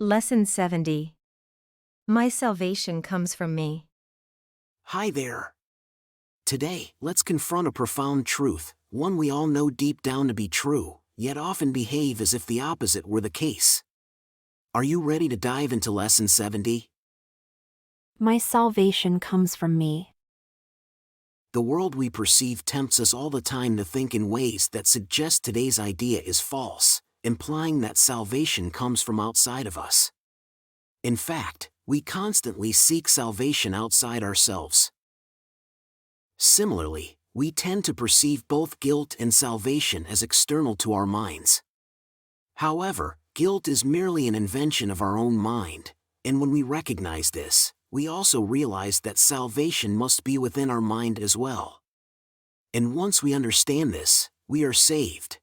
Lesson 70. My salvation comes from me. Hi there. Today, let's confront a profound truth, one we all know deep down to be true, yet often behave as if the opposite were the case. Are you ready to dive into Lesson 70? My salvation comes from me. The world we perceive tempts us all the time to think in ways that suggest today's idea is false, implying that salvation comes from outside of us. In fact, we constantly seek salvation outside ourselves. Similarly, we tend to perceive both guilt and salvation as external to our minds. However, guilt is merely an invention of our own mind, and when we recognize this, we also realize that salvation must be within our mind as well. And once we understand this, we are saved.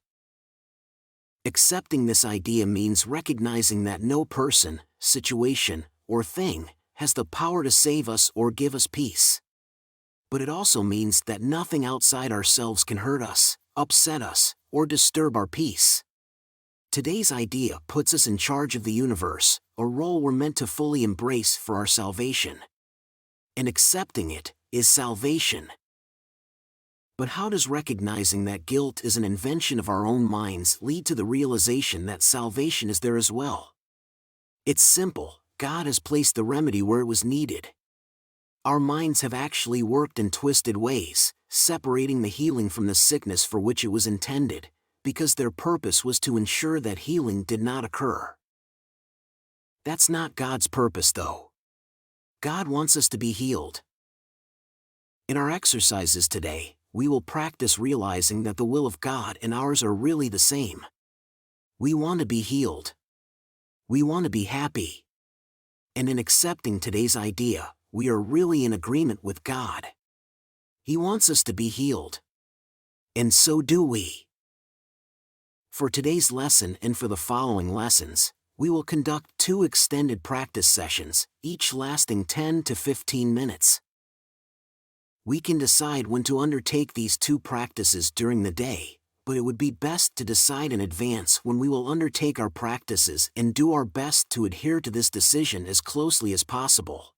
Accepting this idea means recognizing that no person, situation, or thing has the power to save us or give us peace. But it also means that nothing outside ourselves can hurt us, upset us, or disturb our peace. Today's idea puts us in charge of the universe, a role we're meant to fully embrace for our salvation. And accepting it is salvation. But how does recognizing that guilt is an invention of our own minds lead to the realization that salvation is there as well? It's simple. God has placed the remedy where it was needed. Our minds have actually worked in twisted ways, separating the healing from the sickness for which it was intended, because their purpose was to ensure that healing did not occur. That's not God's purpose, though. God wants us to be healed. In our exercises today, we will practice realizing that the will of God and ours are really the same. We want to be healed. We want to be happy. And in accepting today's idea, we are really in agreement with God. He wants us to be healed. And so do we. For today's lesson and for the following lessons, we will conduct 2 extended practice sessions, each lasting 10 to 15 minutes. We can decide when to undertake these 2 practices during the day, but it would be best to decide in advance when we will undertake our practices and do our best to adhere to this decision as closely as possible.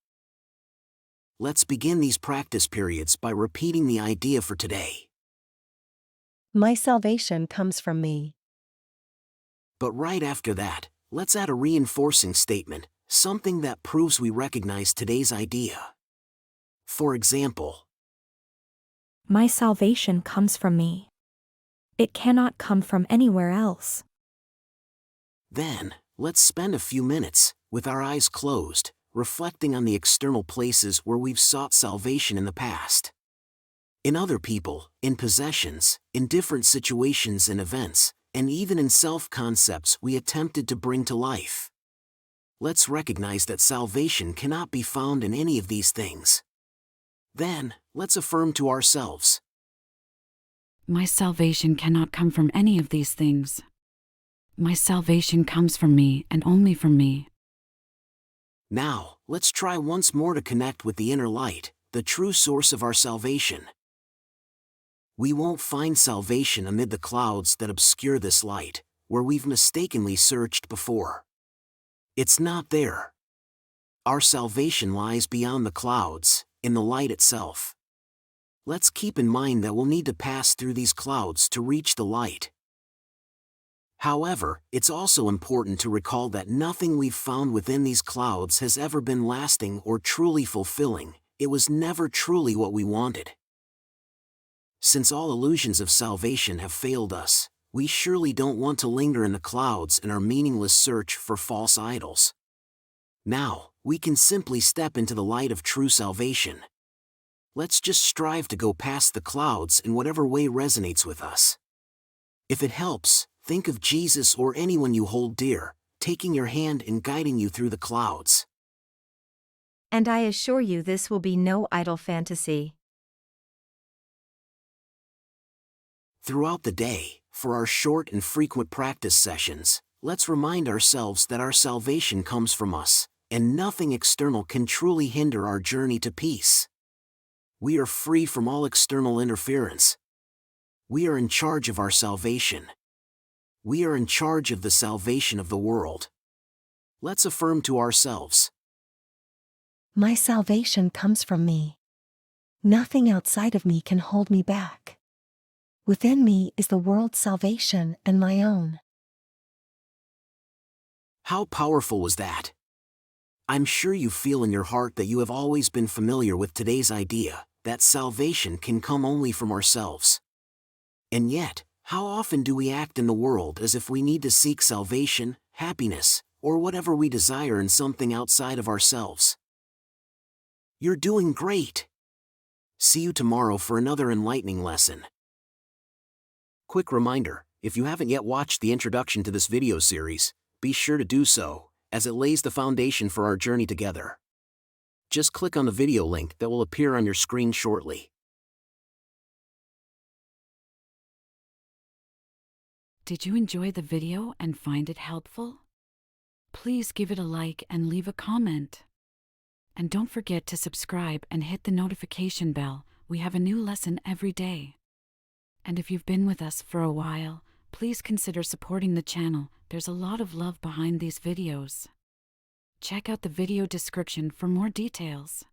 Let's begin these practice periods by repeating the idea for today. My salvation comes from me. But right after that, let's add a reinforcing statement, something that proves we recognize today's idea. For example, My salvation comes from me. It cannot come from anywhere else. Then, let's spend a few minutes, with our eyes closed, reflecting on the external places where we've sought salvation in the past. In other people, in possessions, in different situations and events, and even in self-concepts we attempted to bring to life. Let's recognize that salvation cannot be found in any of these things. Then, let's affirm to ourselves. My salvation cannot come from any of these things. My salvation comes from me and only from me. Now, let's try once more to connect with the inner light, the true source of our salvation. We won't find salvation amid the clouds that obscure this light, where we've mistakenly searched before. It's not there. Our salvation lies beyond the clouds, in the light itself. Let's keep in mind that we'll need to pass through these clouds to reach the light. However, it's also important to recall that nothing we've found within these clouds has ever been lasting or truly fulfilling. It was never truly what we wanted. Since all illusions of salvation have failed us, we surely don't want to linger in the clouds in our meaningless search for false idols. Now, we can simply step into the light of true salvation. Let's just strive to go past the clouds in whatever way resonates with us. If it helps, think of Jesus or anyone you hold dear, taking your hand and guiding you through the clouds. And I assure you this will be no idle fantasy. Throughout the day, for our short and frequent practice sessions, let's remind ourselves that our salvation comes from us, and nothing external can truly hinder our journey to peace. We are free from all external interference. We are in charge of our salvation. We are in charge of the salvation of the world. Let's affirm to ourselves. My salvation comes from me. Nothing outside of me can hold me back. Within me is the world's salvation and my own. How powerful was that? I'm sure you feel in your heart that you have always been familiar with today's idea, that salvation can come only from ourselves. And yet, how often do we act in the world as if we need to seek salvation, happiness, or whatever we desire in something outside of ourselves? You're doing great. See you tomorrow for another enlightening lesson. Quick reminder, if you haven't yet watched the introduction to this video series, be sure to do so, as it lays the foundation for our journey together. Just click on the video link that will appear on your screen shortly. Did you enjoy the video and find it helpful? Please give it a like and leave a comment. And don't forget to subscribe and hit the notification bell. We have a new lesson every day. And if you've been with us for a while, please consider supporting the channel. There's a lot of love behind these videos. Check out the video description for more details.